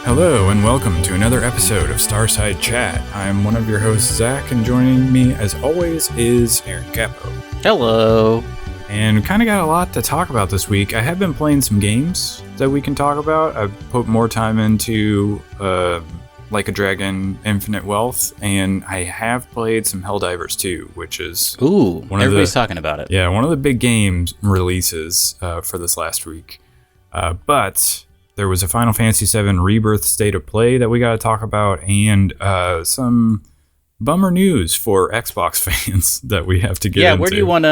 Hello and welcome to another episode of Starside Chat. I'm one of your hosts, Zach, and joining me as always is Aaron Capo. Hello. And kind of got a lot to talk about this week. I have been playing some games that we can talk about. I've put more time into Like a Dragon Infinite Wealth, and I have played some Helldivers too, which is everybody's talking about it. Yeah, one of the big games releases for this last week. But there was a Final Fantasy VII Rebirth State of Play that we got to talk about, and some bummer news for Xbox fans that we have to get into. Yeah, where do you want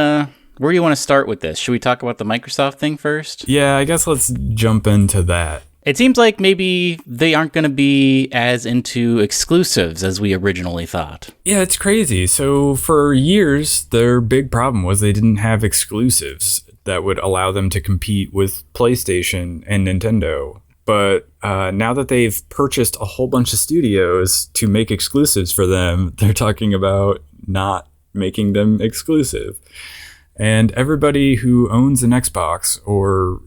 to start with this? Should we talk about the Microsoft thing first? Yeah, I guess let's jump into that. It seems like maybe they aren't going to be as into exclusives as we originally thought. Yeah, it's crazy. So for years, their big problem was they didn't have exclusives that would allow them to compete with PlayStation and Nintendo. But now that they've purchased a whole bunch of studios to make exclusives for them, they're talking about not making them exclusive. And everybody who owns an Xbox or,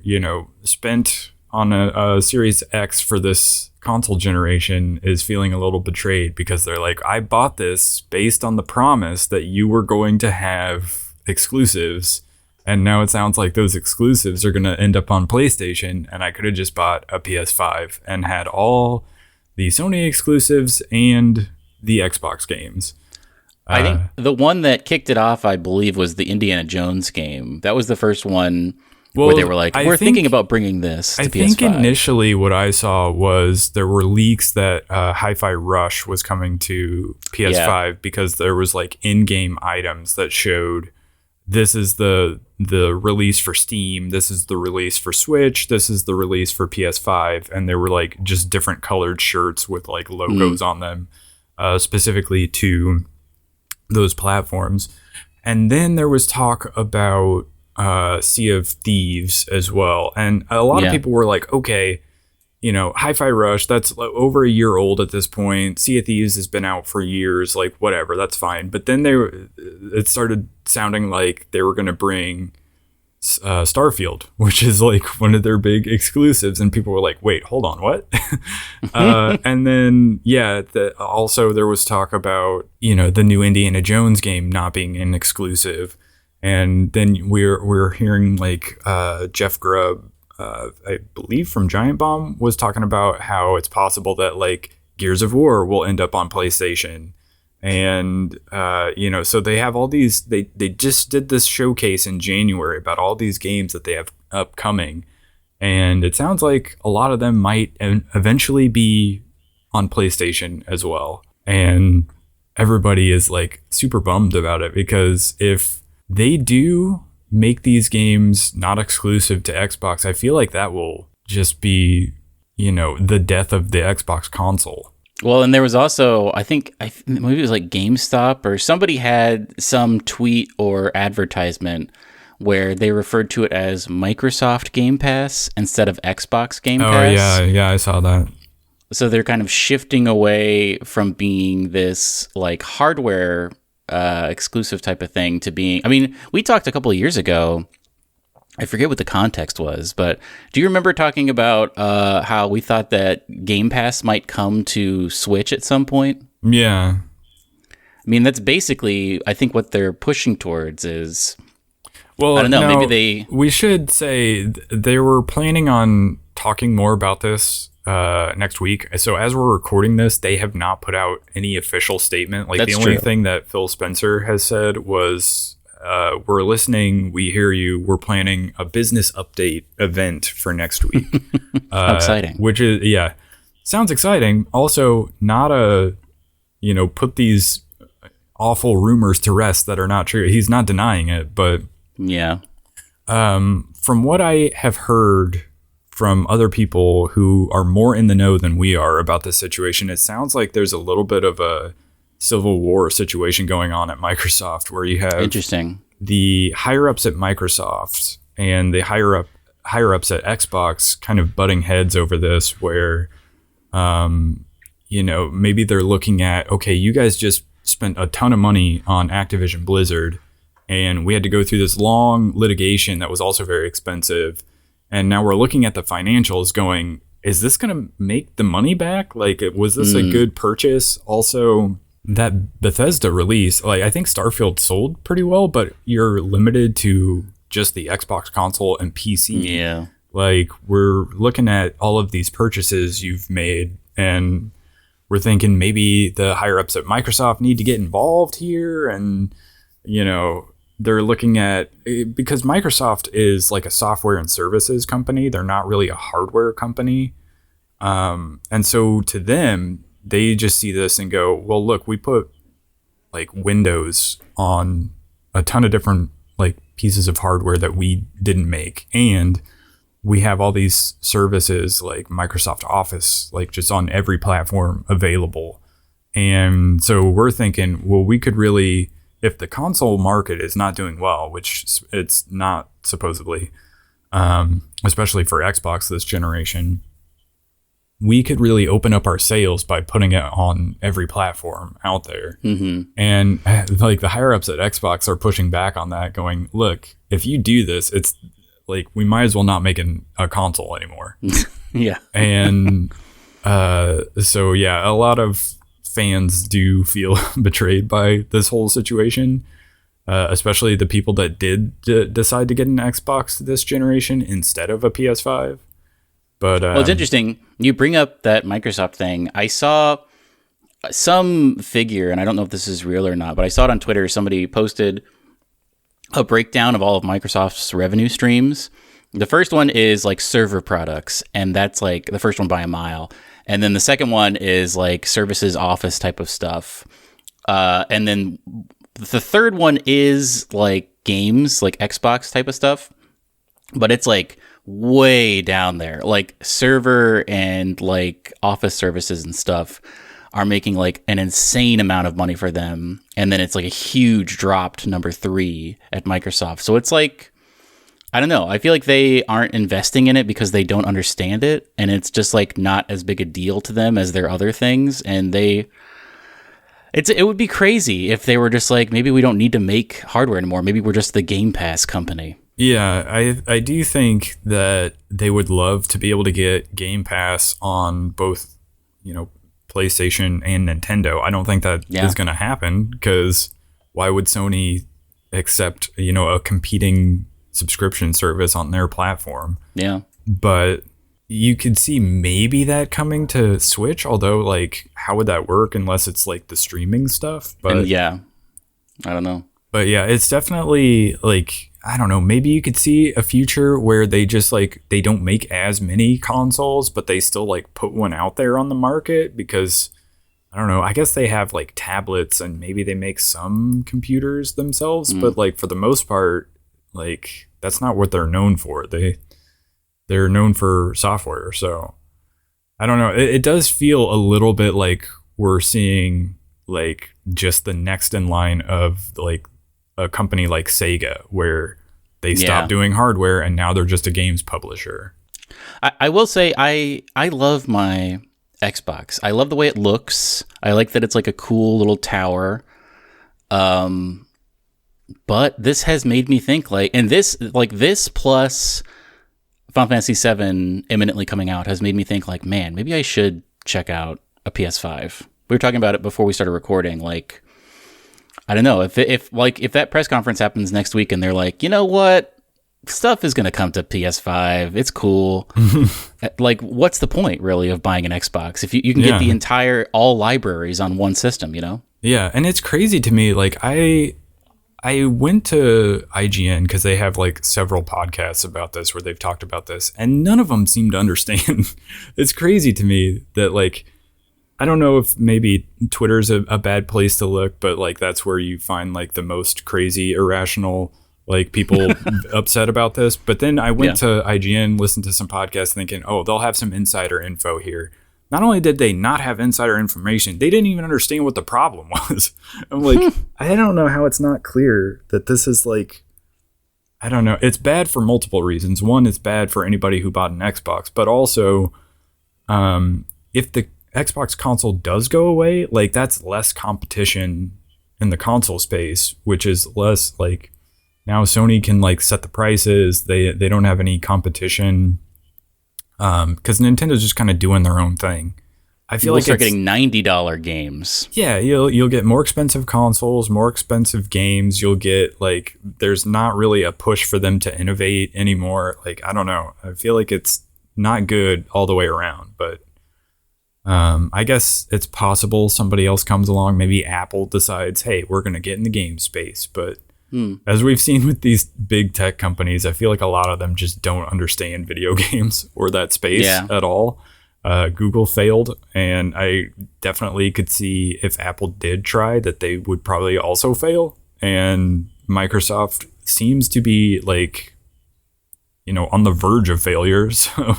spent on a Series X for this console generation is feeling a little betrayed because they're like, I bought this based on the promise that you were going to have exclusives. And now it sounds like those exclusives are going to end up on PlayStation, and I could have just bought a PS5 and had all the Sony exclusives and the Xbox games. I think the one that kicked it off, I believe, was the Indiana Jones game. That was the first one where they were like, we're thinking about bringing this to PS5. I think initially what I saw was there were leaks that Hi-Fi Rush was coming to PS5 because there was like in-game items that showed this is the release for Steam, this is the release for Switch, this is the release for PS5, and there were like just different colored shirts with like logos on them, specifically to those platforms. And then there was talk about Sea of Thieves as well, and a lot of people were like, okay, Hi-Fi Rush, that's over a year old at this point. Sea of Thieves has been out for years, like whatever, that's fine. But then it started sounding like they were going to bring Starfield, which is like one of their big exclusives, and people were like, wait, hold on, what? And then also there was talk about the new Indiana Jones game not being an exclusive, and then we're hearing like Jeff Grubb, I believe from Giant Bomb, was talking about how it's possible that like Gears of War will end up on PlayStation. And, so they have all these, they just did this showcase in January about all these games that they have upcoming. And it sounds like a lot of them might eventually be on PlayStation as well. And everybody is like super bummed about it because if they do make these games not exclusive to Xbox, I feel like that will just be, the death of the Xbox console. Well, and there was also, I think maybe it was like GameStop or somebody had some tweet or advertisement where they referred to it as Microsoft Game Pass instead of Xbox Game Pass. Oh, yeah, I saw that. So they're kind of shifting away from being this like hardware exclusive type of thing to being, we talked a couple of years ago, I forget what the context was, but do you remember talking about how we thought that Game Pass might come to Switch at some point? Yeah. That's basically, I think what they're pushing towards is, well, I don't know, maybe we should say they were planning on talking more about this next week. So as we're recording this, they have not put out any official statement. Like, the only thing that Phil Spencer has said was, we're listening, we hear you, we're planning a business update event for next week. Exciting. Which is, sounds exciting. Also, not put these awful rumors to rest that are not true. He's not denying it, but from what I have heard from other people who are more in the know than we are about this situation, it sounds like there's a little bit of a civil war situation going on at Microsoft, where you have the higher ups at Microsoft and the higher ups at Xbox kind of butting heads over this, where maybe they're looking at, okay, you guys just spent a ton of money on Activision Blizzard, and we had to go through this long litigation that was also very expensive, and now we're looking at the financials going, is this going to make the money back? Like, was this a good purchase? Also, that Bethesda release, like, I think Starfield sold pretty well, but you're limited to just the Xbox console and PC. Yeah. Like, we're looking at all of these purchases you've made, and we're thinking maybe the higher ups at Microsoft need to get involved here. And, you know, they're looking at, because Microsoft is like a software and services company. They're not really a hardware company. And so to them, they just see this and go, well, look, we put like Windows on a ton of different like pieces of hardware that we didn't make. And we have all these services like Microsoft Office, like just on every platform available. And so we're thinking, well, we could really, if the console market is not doing well, which it's not supposedly, especially for Xbox this generation, we could really open up our sales by putting it on every platform out there. Mm-hmm. And like the higher ups at Xbox are pushing back on that, going, look, if you do this, it's like, we might as well not make a console anymore. Yeah. And so, yeah, a lot of fans do feel betrayed by this whole situation, especially the people that did decide to get an Xbox this generation instead of a PS5. But well, it's interesting. You bring up that Microsoft thing. I saw some figure, and I don't know if this is real or not, but I saw it on Twitter. Somebody posted a breakdown of all of Microsoft's revenue streams. The first one is like server products, and that's like the first one by a mile. And then the second one is like services, office type of stuff. And then the third one is like games, like Xbox type of stuff. But it's like way down there. Like server and like office services and stuff are making like an insane amount of money for them. And then it's like a huge drop to number 3 at Microsoft. So it's like, I don't know. I feel like they aren't investing in it because they don't understand it. And it's just like not as big a deal to them as their other things. And it would be crazy if they were just like, maybe we don't need to make hardware anymore. Maybe we're just the Game Pass company. Yeah, I do think that they would love to be able to get Game Pass on both, you know, PlayStation and Nintendo. I don't think that is going to happen, because why would Sony accept, you know, a competing subscription service on their platform? Yeah. But you could see maybe that coming to Switch, although like how would that work unless it's like the streaming stuff? But and yeah, I don't know. But yeah, it's definitely like, I don't know, maybe you could see a future where they just like, they don't make as many consoles, but they still like put one out there on the market, because I don't know, I guess they have like tablets and maybe they make some computers themselves, but like for the most part, like that's not what they're known for. They're known for software. So I don't know. It does feel a little bit like we're seeing like just the next in line of like a company like Sega, where they stopped doing hardware and now they're just a games publisher. I will say I love my Xbox. I love the way it looks. I like that it's like a cool little tower. But this has made me think like, and this plus Final Fantasy VII imminently coming out has made me think like, man, maybe I should check out a PS5. We were talking about it before we started recording. Like, I don't know if that press conference happens next week and they're like, you know what, stuff is going to come to PS5. It's cool. Like, what's the point really of buying an Xbox if you can get the all libraries on one system, you know? Yeah. And it's crazy to me. Like I went to IGN because they have like several podcasts about this where they've talked about this, and none of them seem to understand. It's crazy to me that like, I don't know if maybe Twitter's a bad place to look, but like that's where you find like the most crazy, irrational, like people upset about this. But then I went to IGN, listened to some podcasts thinking, oh, they'll have some insider info here. Not only did they not have insider information, they didn't even understand what the problem was. I'm like, I don't know how it's not clear that this is like, I don't know. It's bad for multiple reasons. One, it's bad for anybody who bought an Xbox, but also if the Xbox console does go away, like that's less competition in the console space, which is less like now Sony can like set the prices. They don't have any competition because Nintendo's just kind of doing their own thing. I feel You'll like start getting $90 games. Yeah, you'll get more expensive consoles, more expensive games. You'll get like there's not really a push for them to innovate anymore. Like I don't know. I feel like it's not good all the way around, but I guess it's possible somebody else comes along. Maybe Apple decides, hey, we're going to get in the game space. But as we've seen with these big tech companies, I feel like a lot of them just don't understand video games or that space at all. Google failed, and I definitely could see if Apple did try that they would probably also fail. And Microsoft seems to be like, on the verge of failure. So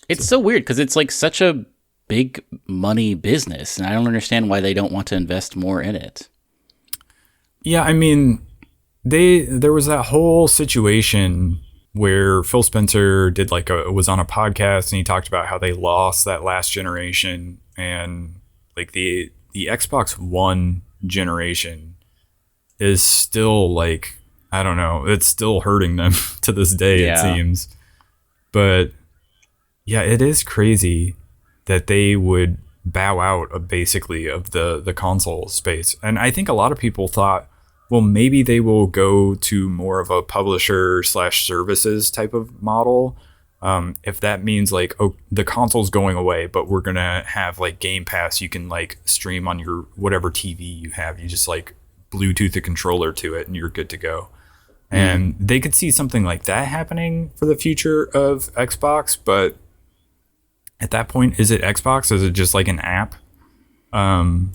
it's so weird because it's like such a big money business, and I don't understand why they don't want to invest more in it. Yeah, I mean, there was that whole situation where Phil Spencer did was on a podcast and he talked about how they lost that last generation, and like the Xbox One generation is still like, I don't know, it's still hurting them to this day, it seems. But yeah, it is crazy that they would bow out of basically of the console space. And I think a lot of people thought, well, maybe they will go to more of a publisher / services type of model. If that means like, oh, the console's going away, but we're going to have like Game Pass. You can like stream on your whatever TV you have. You just like Bluetooth a controller to it and you're good to go. And they could see something like that happening for the future of Xbox. But at that point, is it Xbox? Is it just like an app?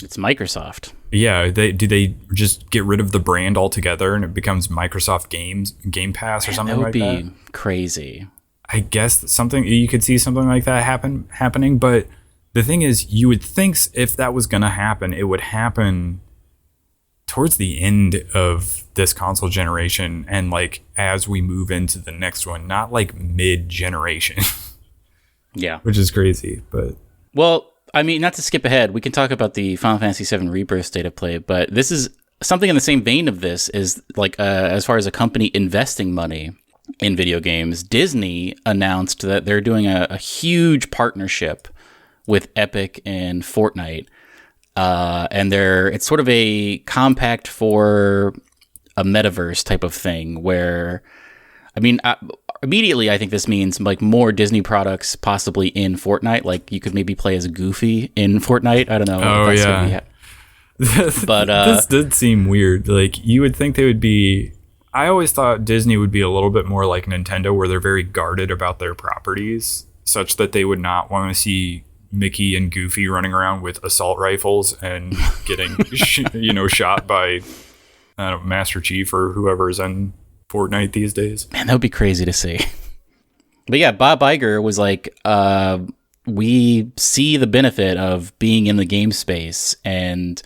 It's Microsoft. Yeah, do they just get rid of the brand altogether and it becomes Microsoft Game Pass or something like that? That would be crazy. I guess you could see something like that happening, but the thing is, you would think if that was going to happen, it would happen towards the end of this console generation and like as we move into the next one, not like mid-generation. Yeah. Which is crazy, but well, I mean, not to skip ahead, we can talk about the Final Fantasy VII Rebirth state of play, but this is something in the same vein of this is like as far as a company investing money in video games. Disney announced that they're doing a huge partnership with Epic and Fortnite, and it's sort of a compact for a metaverse type of thing where, I mean, immediately I think this means like more Disney products possibly in Fortnite. Like you could maybe play as Goofy in Fortnite. I don't know. Oh, yeah. But this did seem weird. Like you would think they would be, I always thought Disney would be a little bit more like Nintendo where they're very guarded about their properties such that they would not want to see Mickey and Goofy running around with assault rifles and getting shot by Master Chief or whoever's in Fortnite these days. Man, that would be crazy to see. But yeah, Bob Iger was like, we see the benefit of being in the game space, and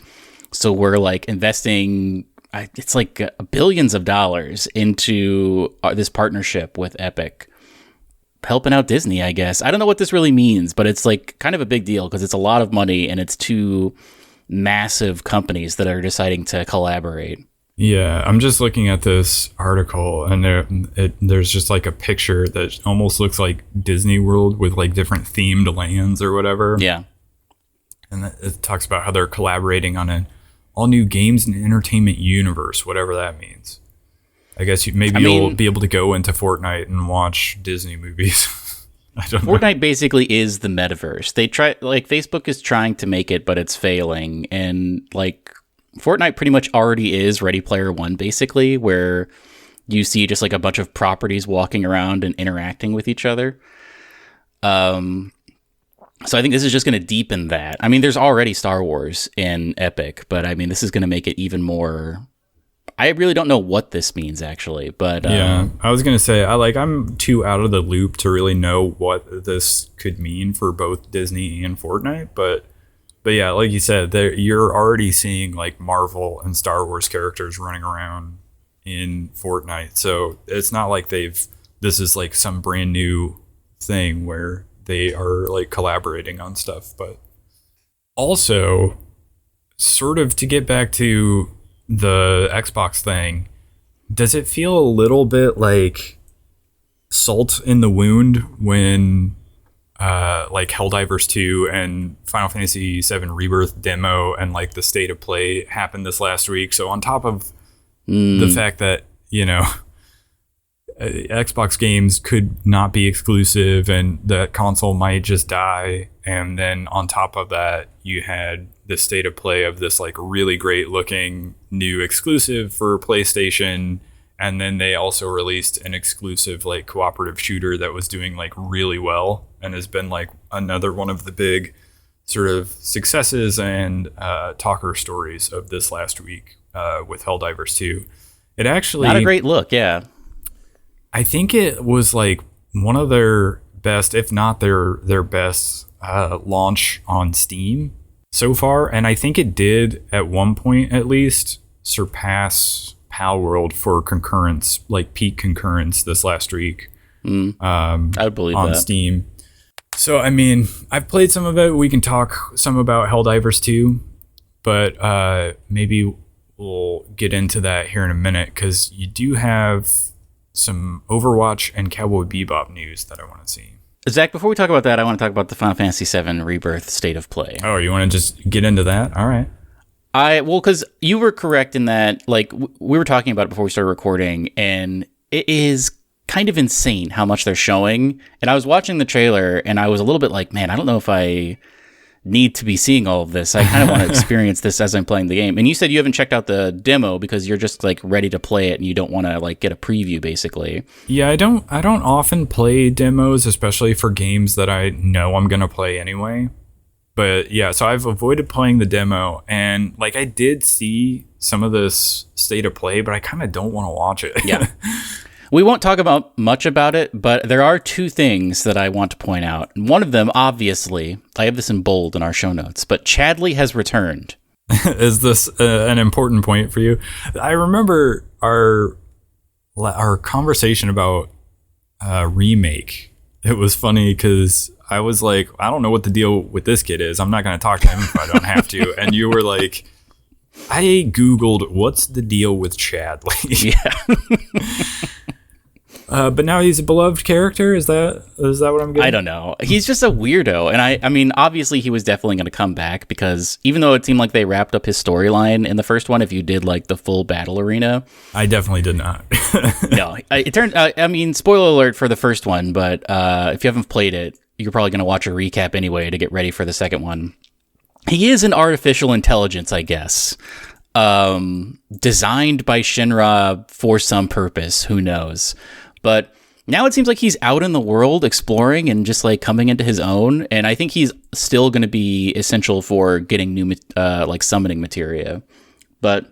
so we're like investing, it's like billions of dollars into this partnership with Epic, helping out Disney, I guess. I don't know what this really means, but it's like kind of a big deal because it's a lot of money and it's two massive companies that are deciding to collaborate. Yeah, I'm just looking at this article and there's just like a picture that almost looks like Disney World with like different themed lands or whatever. Yeah. And it talks about how they're collaborating on an all new games and entertainment universe, whatever that means. I guess you'll be able to go into Fortnite and watch Disney movies. I don't know. Fortnite basically is the metaverse. Facebook is trying to make it, but it's failing. And like Fortnite pretty much already is Ready Player One, basically, where you see just like a bunch of properties walking around and interacting with each other. So I think this is just going to deepen that. I mean, there's already Star Wars in Epic, but I mean, this is going to make it even more. I really don't know what this means actually, but yeah, I was going to say I'm too out of the loop to really know what this could mean for both Disney and Fortnite, but yeah, like you said, you're already seeing like Marvel and Star Wars characters running around in Fortnite. So it's not like this is like some brand new thing where they are like collaborating on stuff. But also, sort of to get back to the Xbox thing, does it feel a little bit like salt in the wound when like Helldivers 2 and Final Fantasy 7 Rebirth demo and like the state of play happened this last week. So on top of the fact that, you know, Xbox games could not be exclusive and the console might just die, and then on top of that you had the state of play of this like really great looking new exclusive for PlayStation, and then they also released an exclusive like cooperative shooter that was doing like really well and has been like another one of the big sort of successes and talker stories of this last week with Helldivers 2. It actually not a great look, yeah. I think it was like one of their best, if not their best launch on Steam so far. And I think it did at one point at least surpass Palworld for concurrence, like peak concurrence this last week. I would believe on that. Steam. So, I mean, I've played some of it. We can talk some about Helldivers 2, but maybe we'll get into that here in a minute because you do have some Overwatch and Cowboy Bebop news that I want to see. Zach, before we talk about that, I want to talk about the Final Fantasy VII Rebirth state of play. Oh, you want to just get into that? All right. Well, because you were correct in that, like, we were talking about it before we started recording, and it is kind of insane how much they're showing. And I was watching the trailer, and I was a little bit like, man, I don't know if I need to be seeing all of this. I kind of want to experience this as I'm playing the game. And you said you haven't checked out the demo because you're just like ready to play it and you don't want to like get a preview basically. Yeah, I don't often play demos, especially for games that I know I'm going to play anyway. But yeah, so I've avoided playing the demo, and like I did see some of this state of play, but I kind of don't want to watch it. Yeah. We won't talk about much about it, but there are two things that I want to point out. One of them, obviously, I have this in bold in our show notes, but Chadley has returned. Is this an important point for you? I remember our conversation about remake. It was funny because I was like, I don't know what the deal with this kid is. I'm not going to talk to him if I don't have to. And you were like, I Googled, what's the deal with Chadley? Yeah. But now he's a beloved character? Is that what I'm getting? I don't know. He's just a weirdo. And I mean, obviously he was definitely going to come back because even though it seemed like they wrapped up his storyline in the first one, if you did like the full battle arena. I definitely did not. No, it turned out, I mean, spoiler alert for the first one, but if you haven't played it, you're probably going to watch a recap anyway to get ready for the second one. He is an artificial intelligence, I guess. Designed by Shinra for some purpose, who knows. But now it seems like he's out in the world exploring and just like coming into his own. And I think he's still going to be essential for getting new like summoning materia. But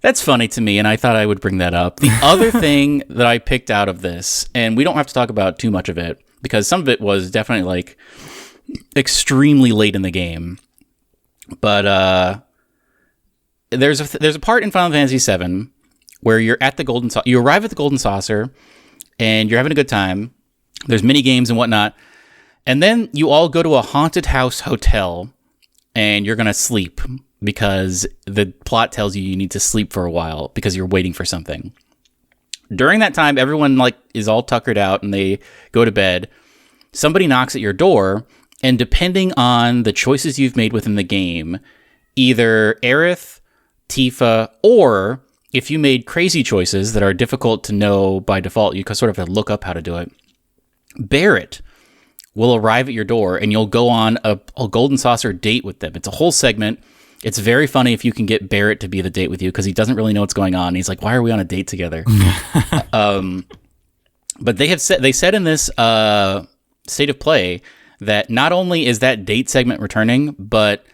that's funny to me, and I thought I would bring that up. The other thing that I picked out of this, and we don't have to talk about too much of it, because some of it was definitely like extremely late in the game. But there's a part in Final Fantasy VII where you're at the you arrive at the Golden Saucer, and you're having a good time. There's mini games and whatnot, and then you all go to a haunted house hotel, and you're gonna sleep because the plot tells you need to sleep for a while because you're waiting for something. During that time, everyone like is all tuckered out and they go to bed. Somebody knocks at your door, and depending on the choices you've made within the game, either Aerith, Tifa, or if you made crazy choices that are difficult to know by default, you sort of have to look up how to do it, Barrett will arrive at your door and you'll go on a Golden Saucer date with them. It's a whole segment. It's very funny if you can get Barrett to be the date with you because he doesn't really know what's going on. He's like, why are we on a date together? But they said in this state of play that not only is that date segment returning, but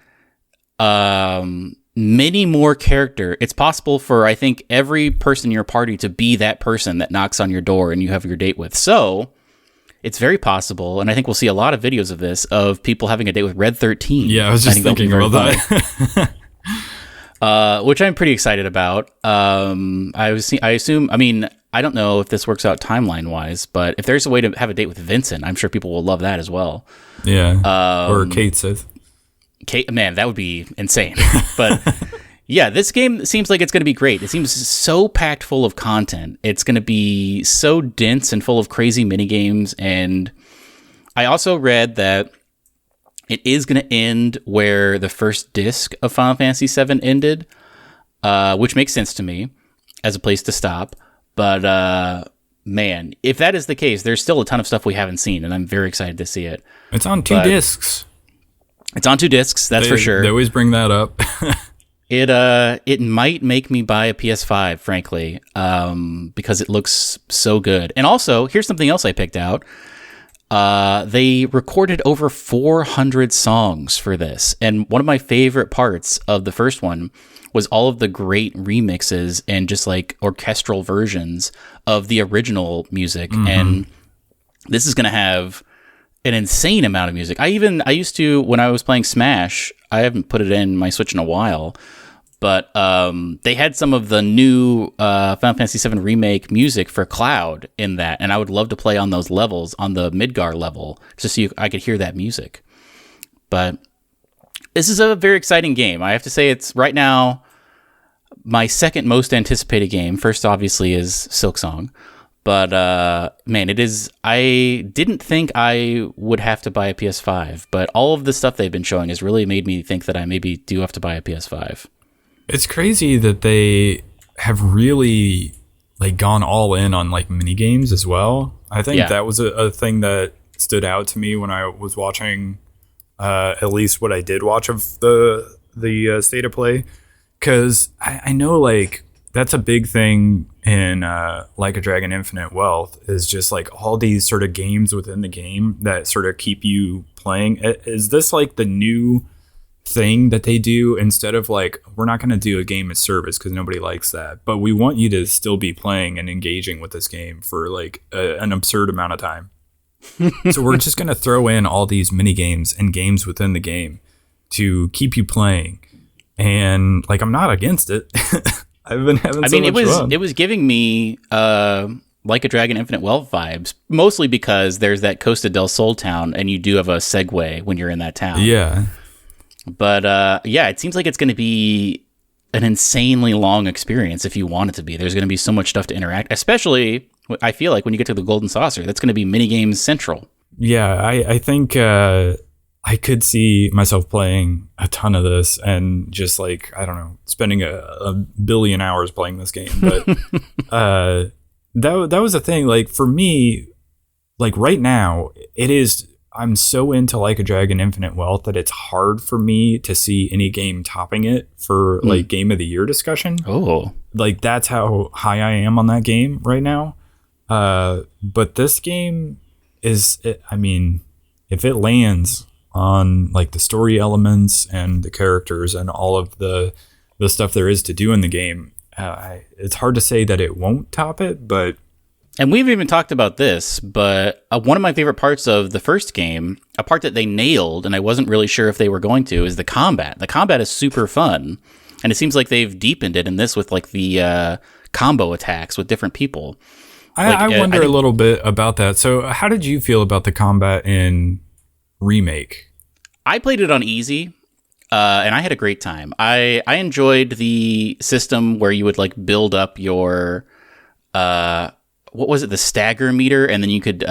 many more it's possible for, I think, every person in your party to be that person that knocks on your door and you have your date with. So it's very possible, and I think we'll see a lot of videos of this, of people having a date with Red 13. Yeah, I was just thinking about that. Which I'm pretty excited about. I assume, I mean, I don't know if this works out timeline-wise, but if there's a way to have a date with Vincent, I'm sure people will love that as well. Yeah, or Kate Sith. Kate, man, that would be insane. But Yeah, this game seems like it's going to be great. It seems so packed full of content. It's going to be so dense and full of crazy minigames. And I also read that it is going to end where the first disc of Final Fantasy VII ended, which makes sense to me as a place to stop. But man, if that is the case, there's still a ton of stuff we haven't seen, and I'm very excited to see it. It's on two discs. It's on 2 discs, that's for sure. They always bring that up. It might make me buy a PS5, frankly, because it looks so good. And also, here's something else I picked out. They recorded over 400 songs for this. And one of my favorite parts of the first one was all of the great remixes and just like orchestral versions of the original music. Mm-hmm. And this is going to have an insane amount of music. I used to, when I was playing Smash, I haven't put it in my Switch in a while, but they had some of the new Final Fantasy VII Remake music for Cloud in that, and I would love to play on those levels, on the Midgar level, just so I could hear that music. But this is a very exciting game. I have to say it's right now my second most anticipated game. First, obviously, is Silksong. But, man, it is... I didn't think I would have to buy a PS5, but all of the stuff they've been showing has really made me think that I maybe do have to buy a PS5. It's crazy that they have really, like, gone all in on, like, mini games as well. I think that was a thing that stood out to me when I was watching, at least what I did watch of the State of Play. Because I know, like... That's a big thing in Like a Dragon Infinite Wealth, is just like all these sort of games within the game that sort of keep you playing. Is this like the new thing that they do, instead of like, we're not going to do a game as service because nobody likes that, but we want you to still be playing and engaging with this game for like an absurd amount of time. So we're just going to throw in all these mini games and games within the game to keep you playing. And like, I'm not against it. I've been having so much fun. It was giving me Like a Dragon Infinite Wealth vibes, mostly because there's that Costa del Sol town, and you do have a segue when you're in that town. Yeah. But it seems like it's going to be an insanely long experience if you want it to be. There's going to be so much stuff to interact, especially, I feel like, when you get to the Golden Saucer. That's going to be minigames central. Yeah, I think... I could see myself playing a ton of this and just like, I don't know, spending a billion hours playing this game. But that was the thing. Like for me, like right now, I'm so into Like a Dragon Infinite Wealth that it's hard for me to see any game topping it for like Game of the Year discussion. Oh, like that's how high I am on that game right now. But this game is, I mean, if it lands on like the story elements and the characters and all of the stuff there is to do in the game, it's hard to say that it won't top it. But and we've even talked about this, but one of my favorite parts of the first game, a part that they nailed and I wasn't really sure if they were going to, is the combat. The combat is super fun, and it seems like they've deepened it in this with like the combo attacks with different people. I wonder a little bit about that. So how did you feel about the combat in Remake? I played it on easy, and I had a great time. I enjoyed the system where you would like build up your what was it, the stagger meter, and then you could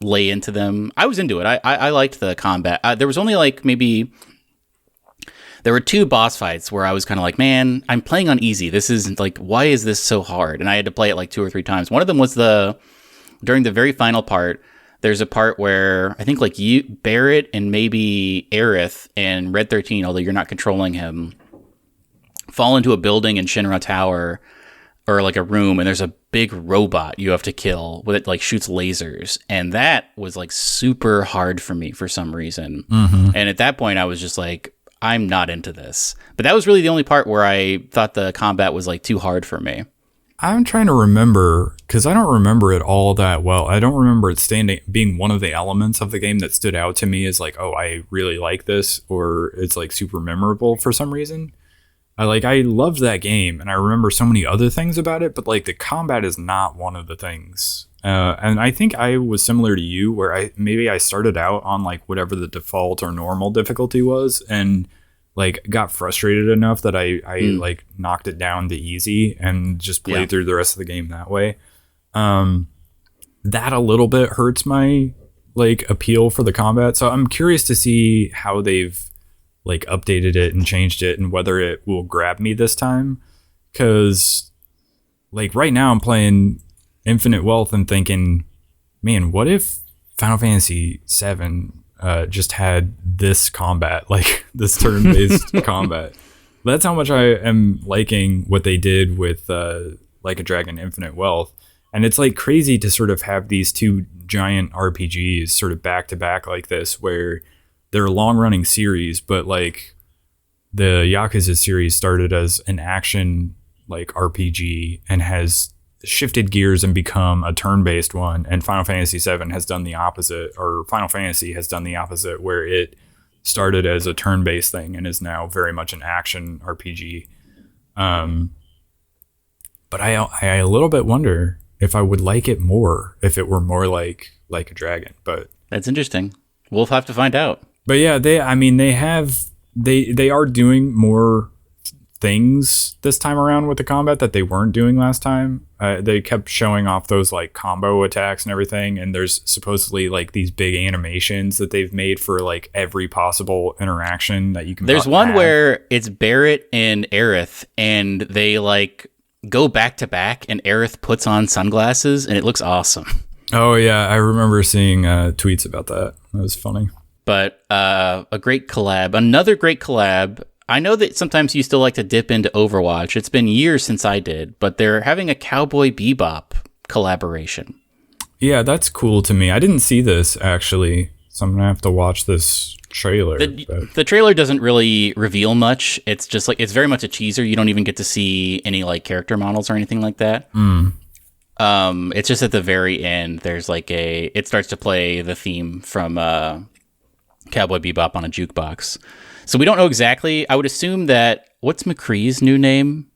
lay into them. I was into it. I liked the combat. There was only like there were 2 boss fights where I was kind of like, man, I'm playing on easy. This isn't like, why is this so hard? And I had to play it like 2 or 3 times. One of them was during the very final part. There's a part where I think like you, Barrett, and maybe Aerith and Red 13, although you're not controlling him, fall into a building in Shinra Tower or like a room, and there's a big robot you have to kill with it, like shoots lasers. And that was like super hard for me for some reason. Mm-hmm. And at that point I was just like, I'm not into this. But that was really the only part where I thought the combat was like too hard for me. I'm trying to remember, because I don't remember it all that well. I don't remember it being one of the elements of the game that stood out to me as like, oh, I really like this, or it's like super memorable for some reason. I loved that game, and I remember so many other things about it, but like the combat is not one of the things. And I think I was similar to you, where I started out on like whatever the default or normal difficulty was, and like got frustrated enough that I like knocked it down to easy and just played through the rest of the game that way. That a little bit hurts my like appeal for the combat. So I'm curious to see how they've like updated it and changed it and whether it will grab me this time. Cause like right now I'm playing Infinite Wealth and thinking, man, what if Final Fantasy VII just had this combat, like this turn-based combat? That's how much I am liking what they did with Like a Dragon Infinite Wealth. And it's like crazy to sort of have these two giant RPGs sort of back to back like this, where they're a long running series, but like the Yakuza series started as an action like RPG and has shifted gears and become a turn-based one. And Final Fantasy VII has done the opposite, or Final Fantasy has done the opposite, where it started as a turn-based thing and is now very much an action RPG. But I a little bit wonder if I would like it more if it were more like a dragon. But that's interesting. We'll have to find out. But yeah, they are doing more things this time around with the combat that they weren't doing last time. They kept showing off those like combo attacks and everything, and there's supposedly like these big animations that they've made for like every possible interaction that you can. There's one where it's Barrett and Aerith, and they like go back to back, and Aerith puts on sunglasses, and it looks awesome. Oh yeah, I remember seeing tweets about that. That was funny. But a great collab, another great collab. I know that sometimes you still like to dip into Overwatch. It's been years since I did, but they're having a Cowboy Bebop collaboration. Yeah, that's cool to me. I didn't see this actually, so I'm gonna have to watch this trailer. The trailer doesn't really reveal much. It's just like, it's very much a teaser. You don't even get to see any like character models or anything like that. It's just at the very end, there's like it starts to play the theme from Cowboy Bebop on a jukebox. So we don't know exactly. I would assume that, what's McCree's new name?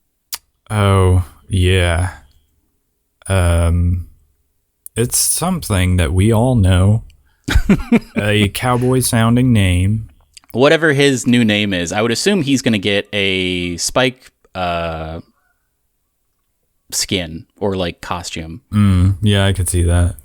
Oh, yeah. It's something that we all know. A cowboy sounding name. Whatever his new name is, I would assume he's going to get a Spike skin or like costume. Yeah, I could see that.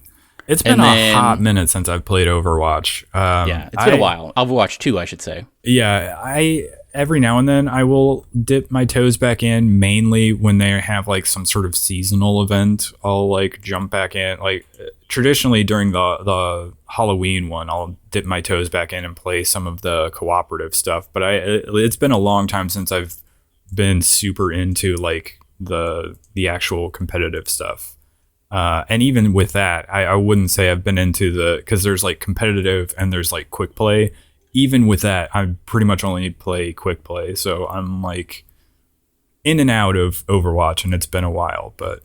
It's been a hot minute since I've played Overwatch. Yeah, it's been a while. Overwatch 2, I should say. Yeah, every now and then I will dip my toes back in, mainly when they have like some sort of seasonal event. I'll like jump back in. Like traditionally during the Halloween one, I'll dip my toes back in and play some of the cooperative stuff. But it's been a long time since I've been super into like the actual competitive stuff. And even with that, I wouldn't say I've been into because there's like competitive and there's like quick play. Even with that, I pretty much only play quick play. So I'm like in and out of Overwatch, and it's been a while. But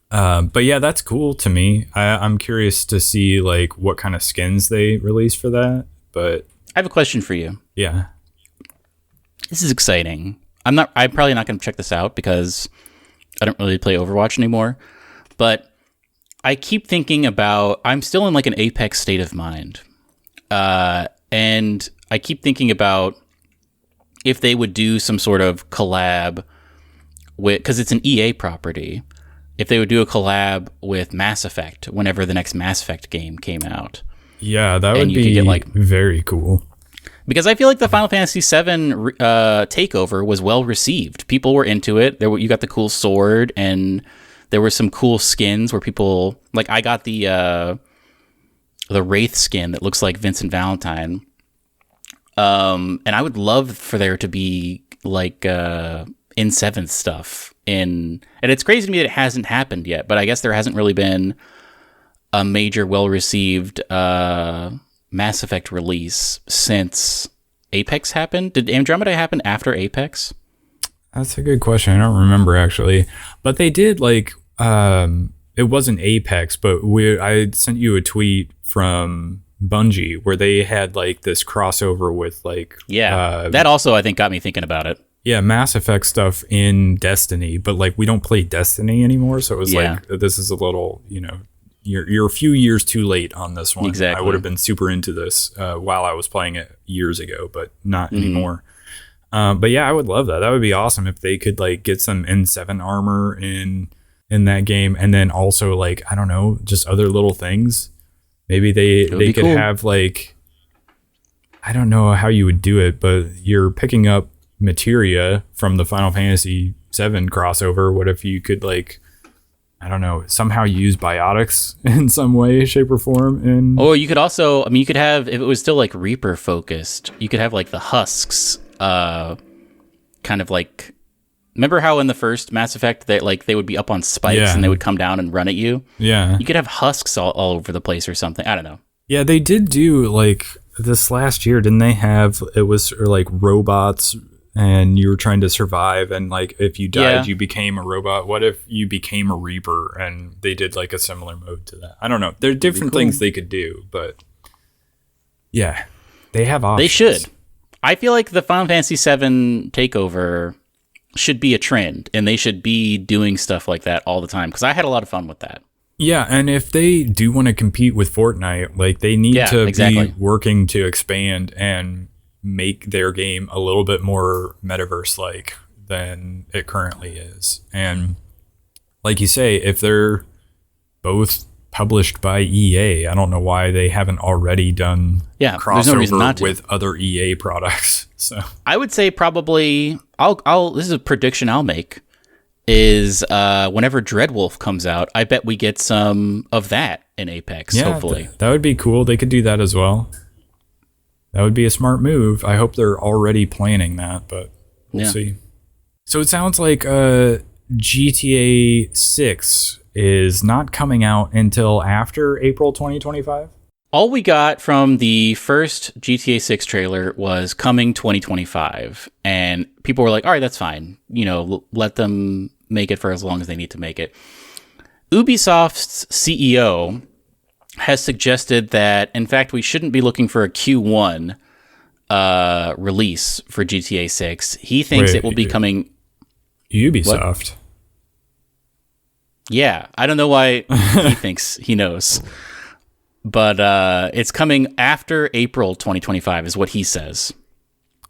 yeah, that's cool to me. I'm curious to see like what kind of skins they release for that. But I have a question for you. Yeah. This is exciting. I'm probably not going to check this out because I don't really play Overwatch anymore. But I keep thinking about, I'm still in like an Apex state of mind. And I keep thinking about if they would do some sort of collab with, because it's an EA property, if they would do a collab with Mass Effect whenever the next Mass Effect game came out. Yeah, that would be like very cool. Because I feel like the Final Fantasy VII takeover was well received. People were into it. You got the cool sword, and there were some cool skins where people, like I got the Wraith skin that looks like Vincent Valentine. And I would love for there to be like in 7th stuff and it's crazy to me that it hasn't happened yet, but I guess there hasn't really been a major well-received Mass Effect release since Apex happened. Did Andromeda happen after Apex? That's a good question. I don't remember actually, but they did like it wasn't Apex, but I sent you a tweet from Bungie where they had like this crossover with like that also I think got me thinking about it. Yeah, Mass Effect stuff in Destiny, but like we don't play Destiny anymore, so it was like this is a little you're a few years too late on this one. Exactly. I would have been super into this while I was playing it years ago, but not anymore. But yeah, I would love that. That would be awesome if they could like get some N7 armor in that game, and then also like, I don't know, just other little things. Maybe they could cool. have like, I don't know how you would do it, but you're picking up materia from the Final Fantasy VII crossover. What if you could like, I don't know, somehow use biotics in some way, shape, or form? And you could also, I mean, you could have, if it was still like Reaper focused, you could have like the husks, kind of like, remember how in the first Mass Effect that like they would be up on spikes and they would come down and run at you? Yeah. You could have husks all over the place or something. I don't know. Yeah, they did do like this last year, didn't they have, it was like robots and you were trying to survive, and like if you died you became a robot. What if you became a Reaper? And they did like a similar mode to that. I don't know. There are different things they could do, but yeah, they have options. They should. I feel like the Final Fantasy VII takeover should be a trend, and they should be doing stuff like that all the time, because I had a lot of fun with that. Yeah, and if they do want to compete with Fortnite, like they need to be working to expand and make their game a little bit more metaverse-like than it currently is. And like you say, if they're both published by EA, I don't know why they haven't already done crossover there's no reason not to. with other EA products. So I would say probably this is a prediction I'll make, is whenever Dreadwolf comes out, I bet we get some of that in Apex, hopefully. That would be cool. They could do that as well. That would be a smart move. I hope they're already planning that, but we'll see. So it sounds like GTA 6 is not coming out until after April 2025? All we got from the first GTA 6 trailer was coming 2025, and people were like, all right, that's fine. You know, let them make it for as long as they need to make it. Ubisoft's CEO has suggested that, in fact, we shouldn't be looking for a Q1 release for GTA 6. He thinks it will be coming... Ubisoft? What? Yeah, I don't know why he thinks he knows. But it's coming after April 2025 is what he says.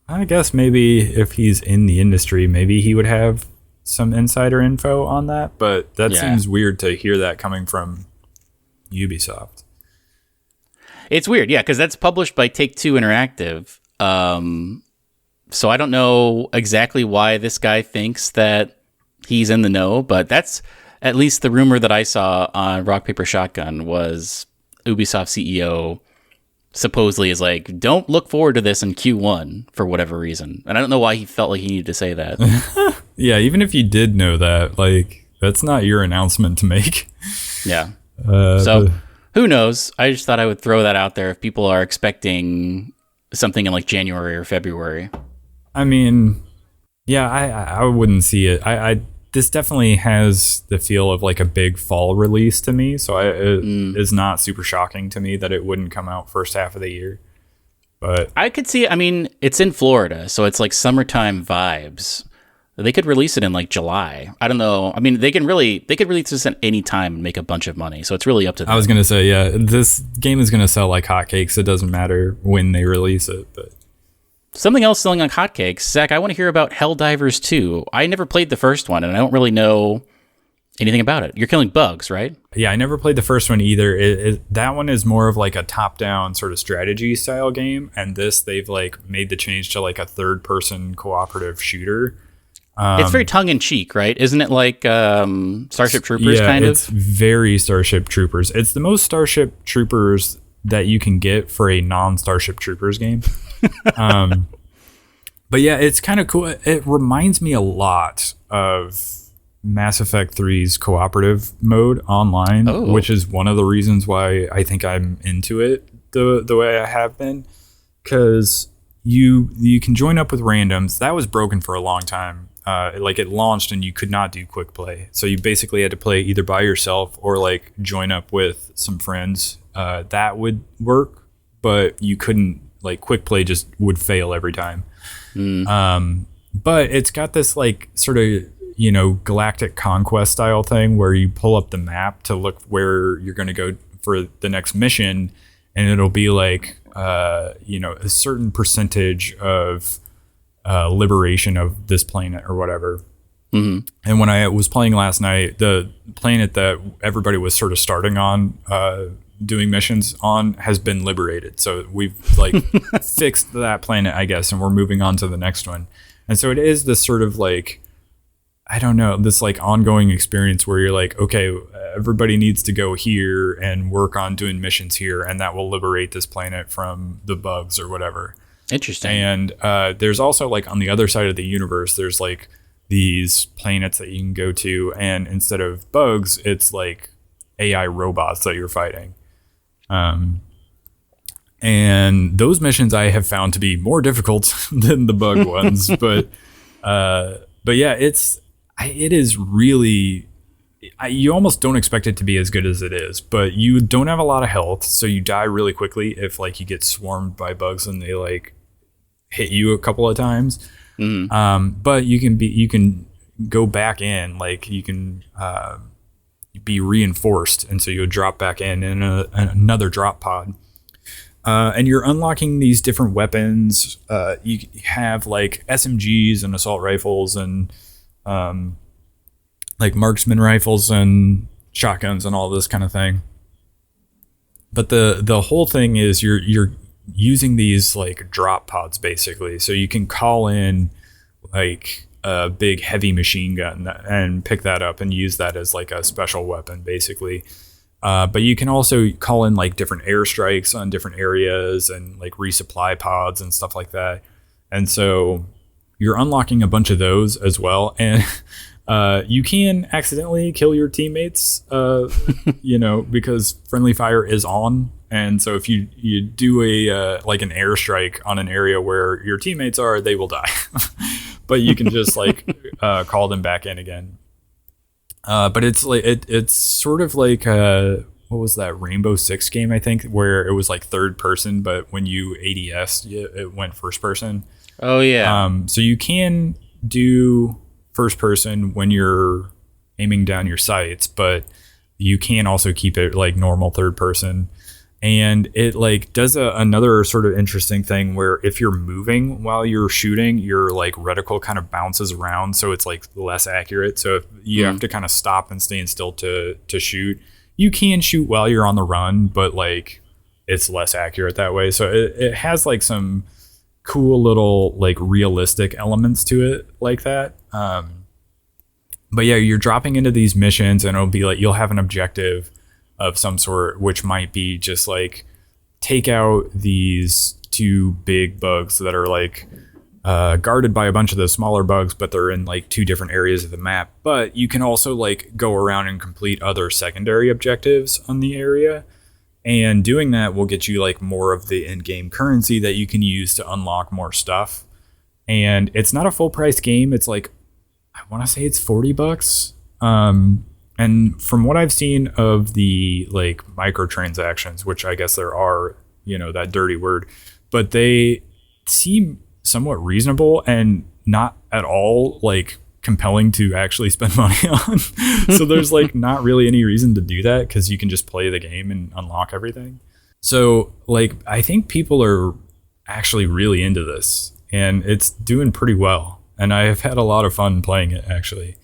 I guess maybe if he's in the industry, maybe he would have some insider info on that. But that seems weird to hear that coming from Ubisoft. It's weird, yeah, because that's published by Take-Two Interactive. So I don't know exactly why this guy thinks that he's in the know, but that's at least the rumor that I saw on Rock Paper Shotgun was Ubisoft CEO supposedly is like, don't look forward to this in Q1 for whatever reason. And I don't know why he felt like he needed to say that. Yeah, even if you did know that, like, that's not your announcement to make. Yeah. So who knows? I just thought I would throw that out there if people are expecting something in like January or February. I mean, yeah, I wouldn't see it. This definitely has the feel of like a big fall release to me, so it is not super shocking to me that it wouldn't come out first half of the year. But I could see it. I mean, it's in Florida, so it's like summertime vibes. They could release it in like July. I don't know. I mean, they could release this at any time and make a bunch of money. So it's really up to them. I was gonna say, yeah, this game is gonna sell like hotcakes. It doesn't matter when they release it, but. Something else selling like hotcakes. Zach, I want to hear about Helldivers 2. I never played the first one, and I don't really know anything about it. You're killing bugs, right? Yeah, I never played the first one either. That one is more of like a top-down sort of strategy style game, and they've like made the change to like a third-person cooperative shooter. It's very tongue-in-cheek, right? Isn't it like Starship Troopers kind of? It's very Starship Troopers. It's the most Starship Troopers that you can get for a non-Starship Troopers game. But yeah, it's kind of cool. It reminds me a lot of Mass Effect 3's cooperative mode online, which is one of the reasons why I think I'm into it the way I have been, because you can join up with randoms. That was broken for a long time. Like it launched and you could not do quick play, so you basically had to play either by yourself or like join up with some friends. That would work, but you couldn't. Like quick play just would fail every time. But it's got this like sort of galactic conquest style thing where you pull up the map to look where you're going to go for the next mission, and it'll be like a certain percentage of liberation of this planet or whatever. Mm-hmm. And when I was playing last night, the planet that everybody was sort of starting on doing missions on has been liberated. So we've like fixed that planet, I guess, and we're moving on to the next one. And so it is this sort of like, I don't know, this like ongoing experience where you're like, okay, everybody needs to go here and work on doing missions here, and that will liberate this planet from the bugs or whatever. Interesting. And there's also like on the other side of the universe, there's like these planets that you can go to, and instead of bugs, it's like AI robots that you're fighting. And those missions I have found to be more difficult than the bug ones, but yeah, it is really, you almost don't expect it to be as good as it is, but you don't have a lot of health, so you die really quickly if like you get swarmed by bugs and they like hit you a couple of times. But you can go back in, like you can be reinforced, and so you'll drop back in another drop pod. And you're unlocking these different weapons. You have like SMGs and assault rifles and like marksman rifles and shotguns and all this kind of thing. But the whole thing is you're using these like drop pods basically, so you can call in like a big heavy machine gun and pick that up and use that as like a special weapon basically. But you can also call in like different airstrikes on different areas and like resupply pods and stuff like that. And so you're unlocking a bunch of those as well. And you can accidentally kill your teammates, because friendly fire is on. And so if you do a like an airstrike on an area where your teammates are, they will die. But you can just like call them back in again. But it's like it's sort of like what was that Rainbow Six game, I think, where it was like third person, but when you ADS, it went first person. Oh yeah. So you can do first person when you're aiming down your sights, but you can also keep it like normal third person. And it like does another sort of interesting thing where if you're moving while you're shooting, your like reticle kind of bounces around, so it's like less accurate. So if you have to kind of stop and stay still to shoot. You can shoot while you're on the run, but like it's less accurate that way. So it has like some cool little like realistic elements to it like that. But yeah, you're dropping into these missions and it'll be like you'll have an objective of some sort, which might be just like take out these two big bugs that are like guarded by a bunch of the smaller bugs, but they're in like two different areas of the map. But you can also like go around and complete other secondary objectives on the area. And doing that will get you like more of the in-game currency that you can use to unlock more stuff. And it's not a full price game. It's like, I want to say it's $40. And from what I've seen of the like microtransactions, which I guess there are, that dirty word, but they seem somewhat reasonable and not at all like compelling to actually spend money on. So there's like not really any reason to do that because you can just play the game and unlock everything. So like I think people are actually really into this and it's doing pretty well. And I have had a lot of fun playing it actually.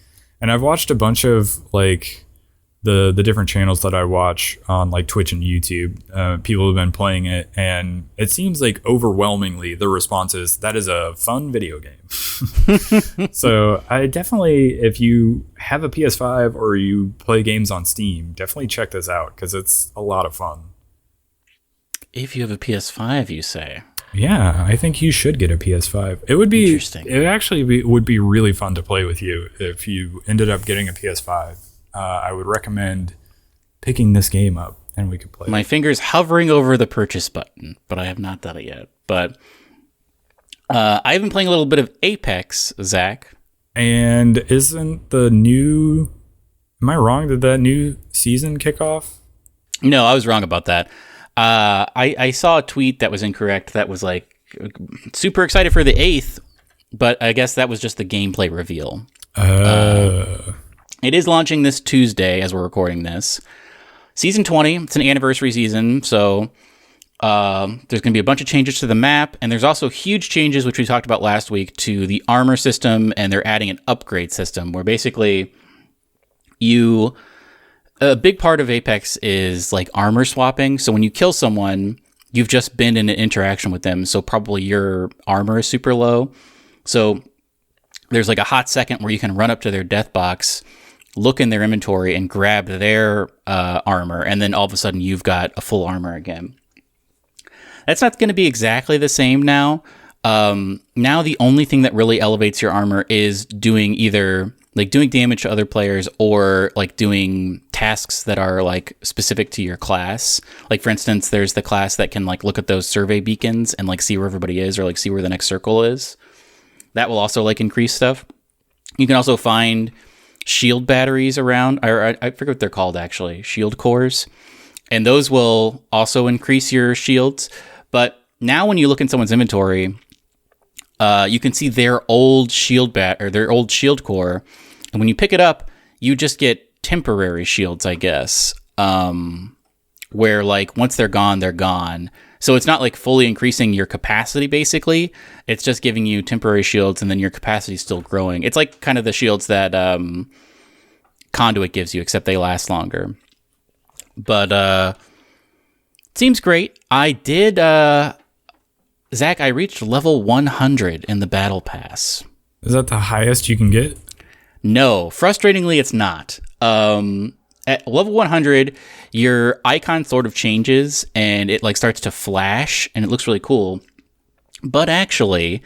And I've watched a bunch of like the different channels that I watch on like Twitch and YouTube. People have been playing it, and it seems like overwhelmingly the response is that is a fun video game. So I definitely, if you have a PS5 or you play games on Steam, definitely check this out because it's a lot of fun. If you have a PS5, you say? Yeah, I think you should get a PS5. It would be interesting. It actually would be really fun to play with you if you ended up getting a PS5. I would recommend picking this game up and we could play. My finger's hovering over the purchase button, but I have not done it yet. But I've been playing a little bit of Apex, Zach. And isn't the new... Am I wrong? Did that new season kick off? No, I was wrong about that. I saw a tweet that was incorrect that was like super excited for the 8th, but I guess that was just the gameplay reveal. It is launching this Tuesday as we're recording this. Season 20, it's an anniversary season, so there's going to be a bunch of changes to the map, and there's also huge changes, which we talked about last week, to the armor system, and they're adding an upgrade system where basically a big part of Apex is like armor swapping. So when you kill someone, you've just been in an interaction with them, so probably your armor is super low. So there's like a hot second where you can run up to their death box, look in their inventory, and grab their armor, and then all of a sudden you've got a full armor again. That's not going to be exactly the same now. Now the only thing that really elevates your armor is doing either like doing damage to other players or like doing tasks that are like specific to your class. Like for instance, there's the class that can like look at those survey beacons and like see where everybody is or like see where the next circle is. That will also like increase stuff. You can also find shield batteries around, or I forget what they're called actually, shield cores. And those will also increase your shields. But now when you look in someone's inventory, you can see their old shield their old shield core. And when you pick it up, you just get temporary shields, I guess. Where like once they're gone, they're gone. So it's not like fully increasing your capacity, basically. It's just giving you temporary shields, and then your capacity is still growing. It's like kind of the shields that Conduit gives you, except they last longer. But seems great. I did, Zach, I reached level 100 in the Battle Pass. Is that the highest you can get? No, frustratingly, it's not. At level 100, your icon sort of changes, and it like starts to flash, and it looks really cool. But actually,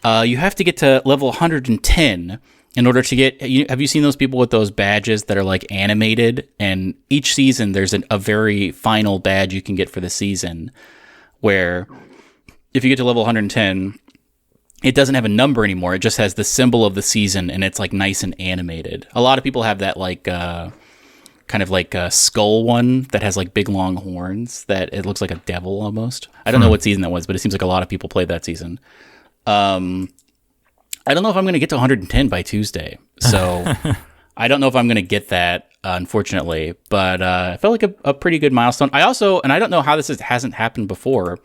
you have to get to level 110 in order to get... have you seen those people with those badges that are like animated? And each season, there's a very final badge you can get for the season, where if you get to level 110, it doesn't have a number anymore. It just has the symbol of the season, and it's like nice and animated. A lot of people have that like kind of like a skull one that has like big long horns that it looks like a devil almost. I don't know what season that was, but it seems like a lot of people played that season. I don't know if I'm going to get to 110 by Tuesday, so I don't know if I'm going to get that, unfortunately. But it felt like a pretty good milestone. I also, and I don't know how this hasn't happened before,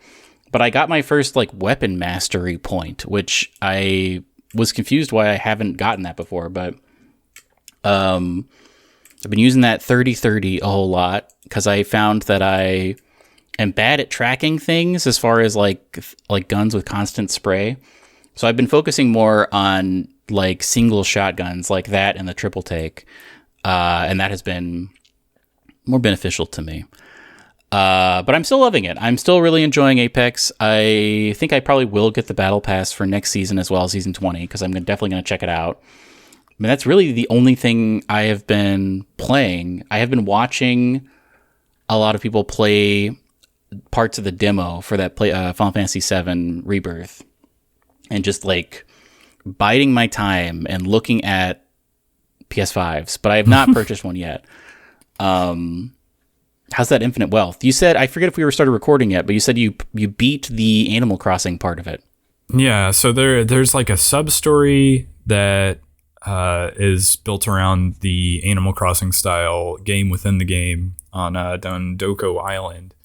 but I got my first like weapon mastery point, which I was confused why I haven't gotten that before. But I've been using that 30-30 a whole lot because I found that I am bad at tracking things as far as like guns with constant spray. So I've been focusing more on like single shotguns like that and the triple take. And that has been more beneficial to me. But I'm still loving it. I'm still really enjoying Apex. I think I probably will get the Battle Pass for next season as well, season 20, because I'm definitely going to check it out. I mean, that's really the only thing I have been playing. I have been watching a lot of people play parts of the demo for that Final Fantasy VII Rebirth, and just like biding my time and looking at PS5s, but I have not purchased one yet. How's that Infinite Wealth? You said, I forget if we started recording yet, but you said you beat the Animal Crossing part of it. Yeah, so there's like a sub-story that is built around the Animal Crossing style game within the game on Dondoko Island.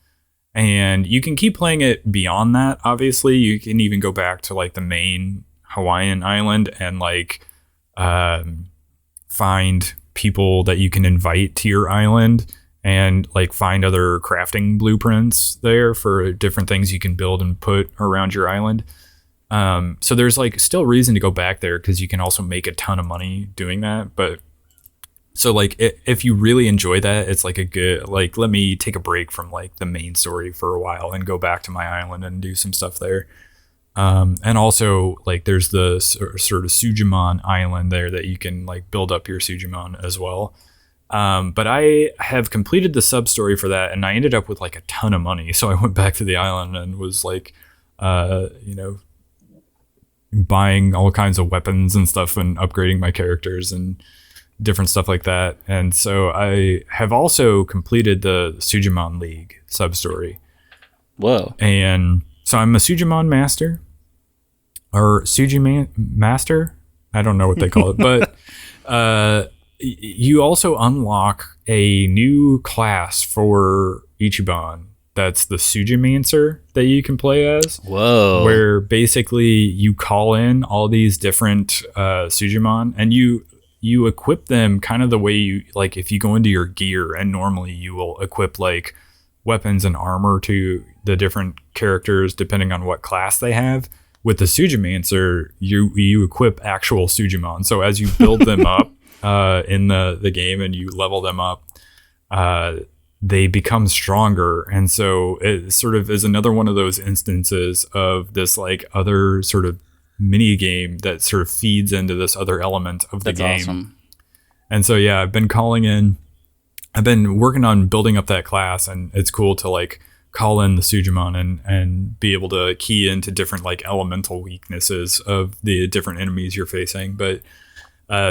And you can keep playing it beyond that, obviously. You can even go back to like the main Hawaiian island and like find people that you can invite to your island and like find other crafting blueprints there for different things you can build and put around your island. So there's like still reason to go back there because you can also make a ton of money doing that. But so like if you really enjoy that, it's like a good, like, let me take a break from like the main story for a while and go back to my island and do some stuff there. And also like there's the sort of Sujimon island there that you can like build up your Sujimon as well. But I have completed the sub story for that and I ended up with like a ton of money. So I went back to the island and was like, buying all kinds of weapons and stuff and upgrading my characters and different stuff like that. And so I have also completed the Sujimon League sub-story. Whoa. And so I'm a Sujimon master or Sujiman master. I don't know what they call it, but You also unlock a new class for Ichiban. That's the Sujumancer that you can play as. Whoa. Where basically you call in all these different Sujimon, and you equip them kind of the way you, like if you go into your gear, and normally you will equip like weapons and armor to the different characters depending on what class they have. With the Sujumancer, you equip actual Sujimon. So as you build them up in the game and you level them up, they become stronger. And so it sort of is another one of those instances of this like other sort of mini game that sort of feeds into this other element of the game. Awesome. And so, yeah, I've been working on building up that class, and it's cool to like call in the Sujimon and be able to key into different like elemental weaknesses of the different enemies you're facing. But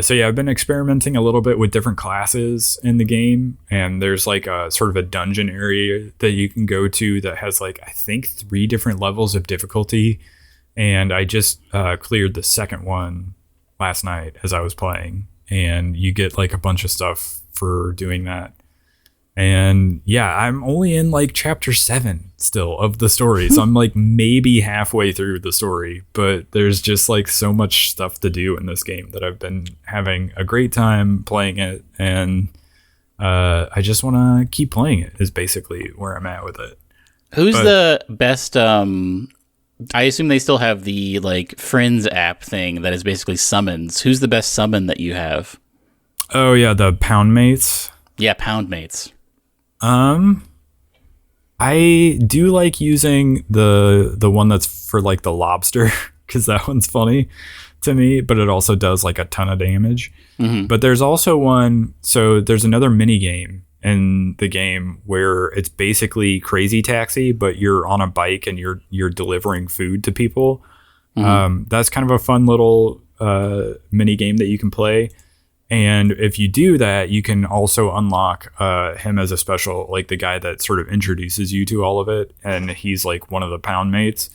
so yeah, I've been experimenting a little bit with different classes in the game, and there's like a sort of a dungeon area that you can go to that has like, I think 3 different levels of difficulty. And I just cleared the second one last night as I was playing, and you get like a bunch of stuff for doing that. And yeah, I'm only in like chapter 7 still of the story. So I'm like maybe halfway through the story, but there's just like so much stuff to do in this game that I've been having a great time playing it. And I just want to keep playing it is basically where I'm at with it. Who's the best? I assume they still have the like Friends app thing that is basically summons. Who's the best summon that you have? Oh yeah, the Pound Mates. Yeah, Pound Mates. I do like using the one that's for like the lobster because that one's funny to me, but it also does like a ton of damage. Mm-hmm. But there's also one, so there's another mini game in the game where it's basically Crazy Taxi, but you're on a bike and you're delivering food to people. Mm-hmm. That's kind of a fun little mini game that you can play. And if you do that, you can also unlock him as a special, like the guy that sort of introduces you to all of it. And he's like one of the Pound Mates.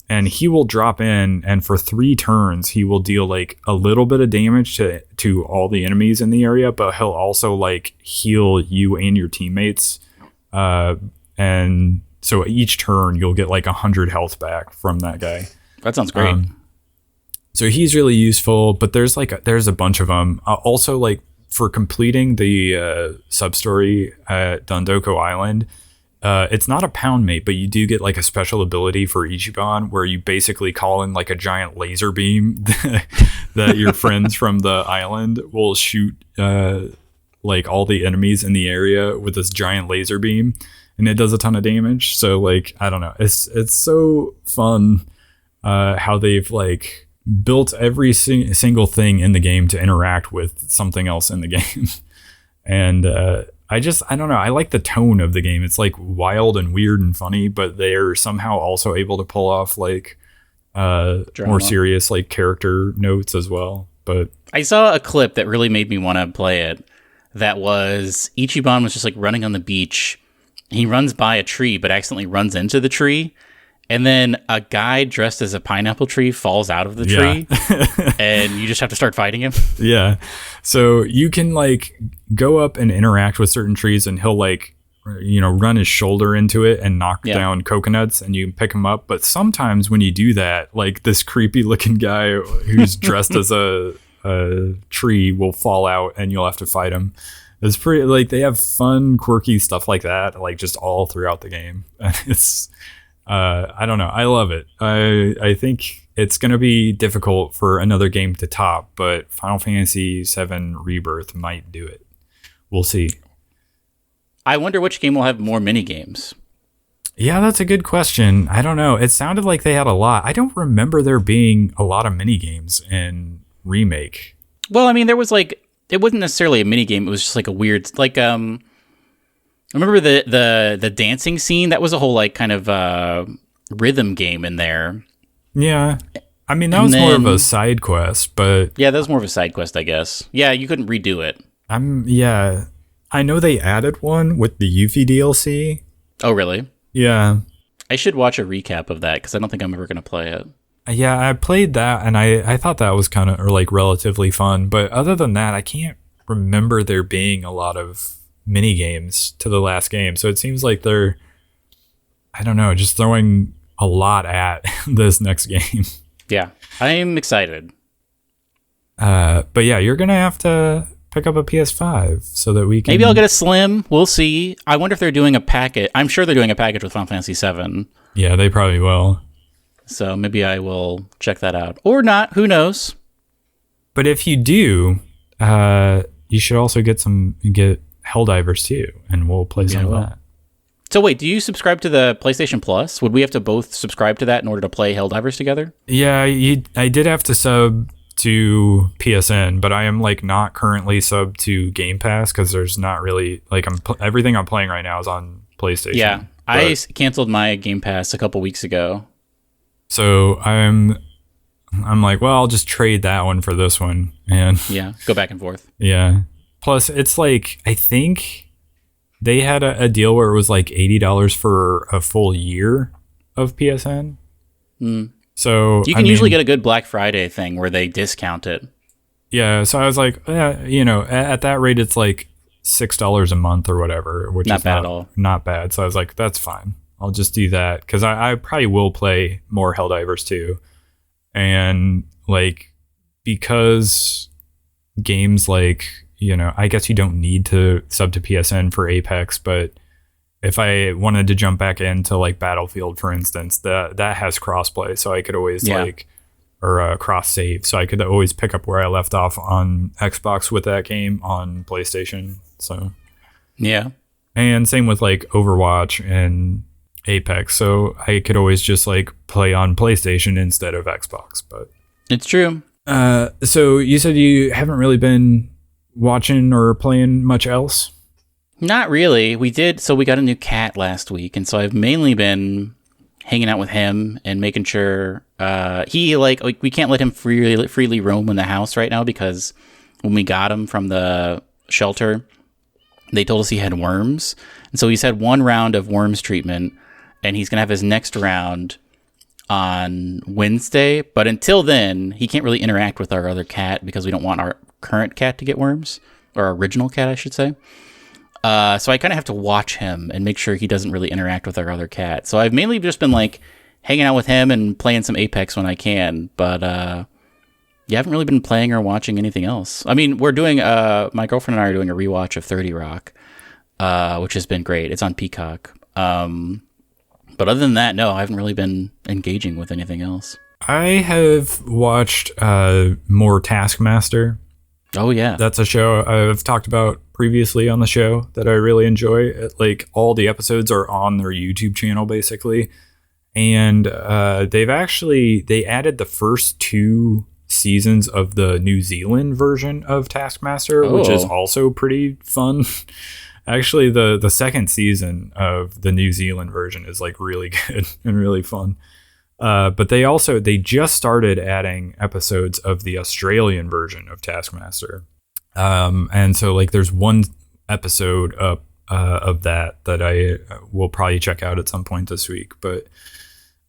And he will drop in, and for 3 turns, he will deal like a little bit of damage to all the enemies in the area, but he'll also like heal you and your teammates. And so each turn, you'll get like 100 health back from that guy. That sounds great. So he's really useful, but there's a bunch of them. Also, like for completing the sub-story at Dondoko Island, it's not a Pound Mate, but you do get like a special ability for Ichiban where you basically call in like a giant laser beam that your friends from the island will shoot like all the enemies in the area with this giant laser beam, and it does a ton of damage. So like, I don't know, it's so fun how they've like built every single thing in the game to interact with something else in the game. And I don't know. I like the tone of the game. It's like wild and weird and funny, but they're somehow also able to pull off like more serious like character notes as well. But I saw a clip that really made me want to play it. That was Ichiban was just like running on the beach. He runs by a tree, but accidentally runs into the tree. And then a guy dressed as a pineapple tree falls out of the tree, and you just have to start fighting him. Yeah. So you can like go up and interact with certain trees, and he'll like, you know, run his shoulder into it and knock down coconuts, and you can pick them up. But sometimes when you do that, like this creepy looking guy who's dressed as a tree will fall out, and you'll have to fight him. It's pretty like they have fun, quirky stuff like that, like just all throughout the game. It's I don't know. I love it. I think it's going to be difficult for another game to top, but Final Fantasy VII Rebirth might do it. We'll see. I wonder which game will have more mini games. Yeah, that's a good question. I don't know. It sounded like they had a lot. I don't remember there being a lot of mini games in Remake. Well, I mean, there was like, it wasn't necessarily a mini game. It was just like a weird, like, I remember the dancing scene. That was a whole like kind of rhythm game in there. Yeah, I mean that was more of a side quest, but yeah, that was more of a side quest, I guess. Yeah, you couldn't redo it. Yeah, I know they added one with the Yuffie DLC. Oh, really? Yeah, I should watch a recap of that because I don't think I'm ever going to play it. Yeah, I played that, and I thought that was kind of like relatively fun. But other than that, I can't remember there being a lot of mini games to the last game. So it seems like they're, I don't know, just throwing a lot at this next game. Yeah, I am excited. But yeah, you're gonna have to pick up a PS5 so that we can. Maybe I'll get a Slim. We'll see. I wonder if they're doing a package. I'm sure they're doing a package with Final Fantasy VII. Yeah, they probably will. So maybe I will check that out. Or not. Who knows? But if you do, you should also get Helldivers too, and we'll play some of that. So wait, do you subscribe to the PlayStation Plus? Would we have to both subscribe to that in order to play Helldivers together? Yeah, I did have to sub to PSN, but I am like not currently subbed to Game Pass because there's not really like everything I'm playing right now is on PlayStation. Yeah, I canceled my Game Pass a couple weeks ago. So I'm like, well, I'll just trade that one for this one, and yeah, go back and forth. Yeah. Plus, it's like I think they had a deal where it was like $80 for a full year of PSN. So you can usually get a good Black Friday thing where they discount it. Yeah, so I was like, at that rate, it's like $6 a month or whatever, which not is bad at all. Not bad. So I was like, that's fine. I'll just do that because I probably will play more Helldivers too, and like because games like I guess you don't need to sub to PSN for Apex, but if I wanted to jump back into like Battlefield, for instance, that has crossplay, so I could always cross save, so I could always pick up where I left off on Xbox with that game on PlayStation. So yeah, and same with like Overwatch and Apex, so I could always just like play on PlayStation instead of Xbox. But it's true. So you said you haven't really been watching or playing much else? Not really. We got a new cat last week, and so I've mainly been hanging out with him and making sure he we can't let him freely roam in the house right now because when we got him from the shelter, they told us he had worms, and so he's had one round of worms treatment, and he's gonna have his next round on Wednesday. But until then, he can't really interact with our other cat because we don't want our current cat to get worms, or our original cat, I should say. So I kind of have to watch him and make sure he doesn't really interact with our other cat. So I've mainly just been like hanging out with him and playing some Apex when I can. But I haven't really been playing or watching anything else. I mean, we're doing my girlfriend and I are doing a rewatch of 30 Rock, which has been great. It's on Peacock. But other than that, no, I haven't really been engaging with anything else. I have watched more Taskmaster. Oh, yeah. That's a show I've talked about previously on the show that I really enjoy. Like, all the episodes are on their YouTube channel, basically. And they added the first 2 seasons of the New Zealand version of Taskmaster, which is also pretty fun. Actually, the second season of the New Zealand version is like really good and really fun. But they just started adding episodes of the Australian version of Taskmaster. And so like there's one episode up of that I will probably check out at some point this week. But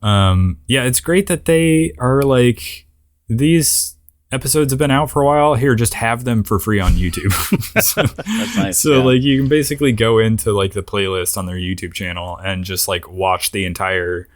yeah, it's great that they are like, these episodes have been out for a while. Here, just have them for free on YouTube. That's nice. So like you can basically go into like the playlist on their YouTube channel and just like watch the entire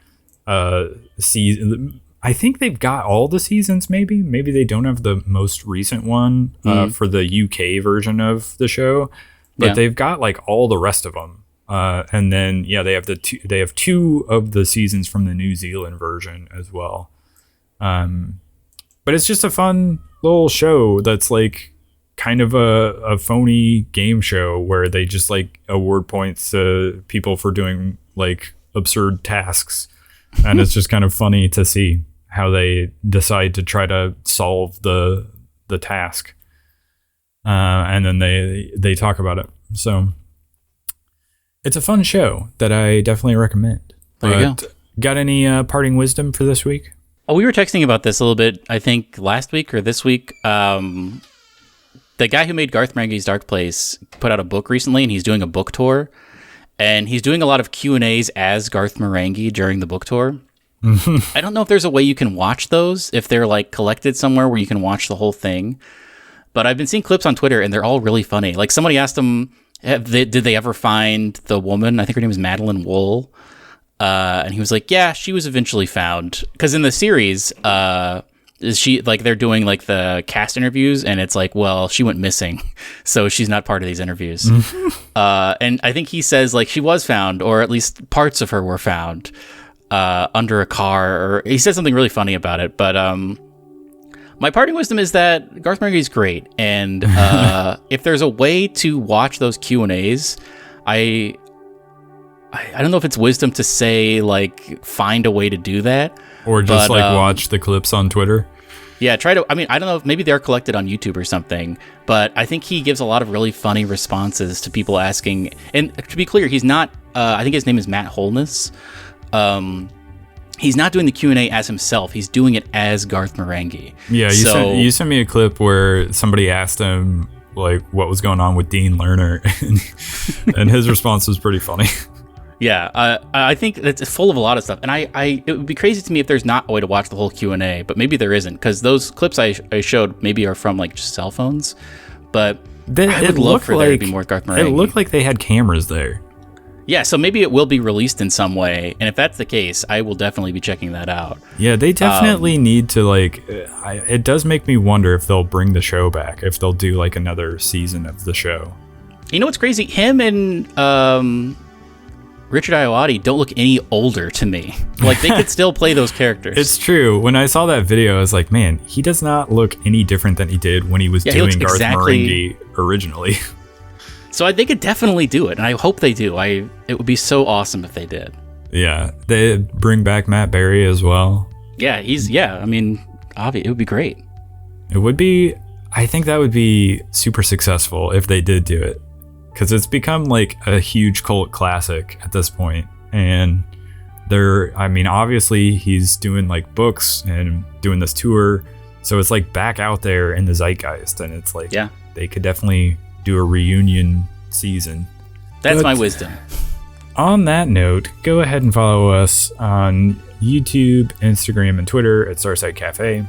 season. I think they've got all the seasons. Maybe they don't have the most recent one for the UK version of the show, but they've got like all the rest of them. And then they have 2 of the seasons from the New Zealand version as well. But it's just a fun little show that's like kind of a phony game show where they just like award points to people for doing like absurd tasks. And it's just kind of funny to see how they decide to try to solve the task. And then they talk about it. So it's a fun show that I definitely recommend. There you go. Got any parting wisdom for this week? Oh, we were texting about this a little bit, I think last week or this week. The guy who made Garth Marenghi's Dark Place put out a book recently, and he's doing a book tour. And he's doing a lot of Q&As as Garth Marenghi during the book tour. I don't know if there's a way you can watch those, if they're like collected somewhere where you can watch the whole thing. But I've been seeing clips on Twitter, and they're all really funny. Like, somebody asked him, did they ever find the woman? I think her name is Madeline Wool. And he was like, yeah, she was eventually found. Because in the series, they're doing like the cast interviews, and it's like, well, she went missing, so she's not part of these interviews. And I think he says like she was found, or at least parts of her were found under a car, or he said something really funny about it. But my parting wisdom is that Garth Marenghi's great, and if there's a way to watch those Q&As, I don't know if it's wisdom to say like find a way to do that, or just watch the clips on Twitter. Yeah, I don't know if maybe they're collected on YouTube or something, but I think he gives a lot of really funny responses to people asking. And to be clear, he's not. I think his name is Matt Holness. He's not doing the Q&A as himself. He's doing it as Garth Marenghi. Yeah, you sent me a clip where somebody asked him like what was going on with Dean Lerner, and his response was pretty funny. Yeah, I think it's full of a lot of stuff, and it would be crazy to me if there's not a way to watch the whole Q&A, but maybe there isn't, because those clips I showed maybe are from like just cell phones, but I would love for there to be more Garth Marenghi. It looked like they had cameras there. Yeah, so maybe it will be released in some way, and if that's the case, I will definitely be checking that out. Yeah, they definitely need to, it does make me wonder if they'll bring the show back, if they'll do, like, another season of the show. You know what's crazy? Him and Richard Ayoade don't look any older to me. Like, they could still play those characters. It's true. When I saw that video, I was like, man, he does not look any different than he did when he was doing Garth Marenghi originally. So they could definitely do it, and I hope they do. It would be so awesome if they did. Yeah, they bring back Matt Berry as well. Yeah, it would be great. It would be. I think that would be super successful if they did do it, because it's become like a huge cult classic at this point. And obviously he's doing like books and doing this tour, so it's like back out there in the zeitgeist, and it's like, yeah, they could definitely do a reunion season. That's my wisdom. On that note, go ahead and follow us on YouTube, Instagram, and Twitter at Starside Cafe,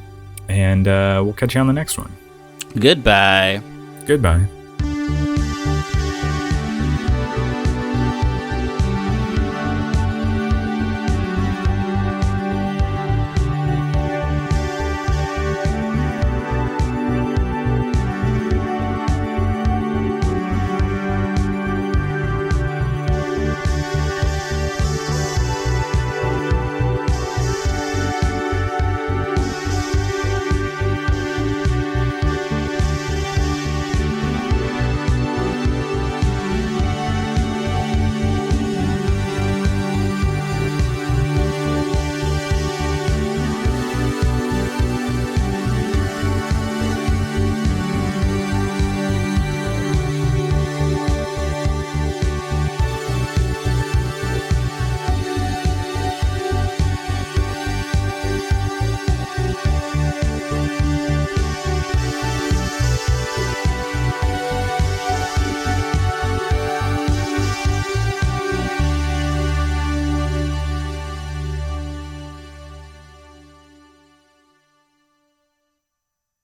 and we'll catch you on the next one. Goodbye. Goodbye.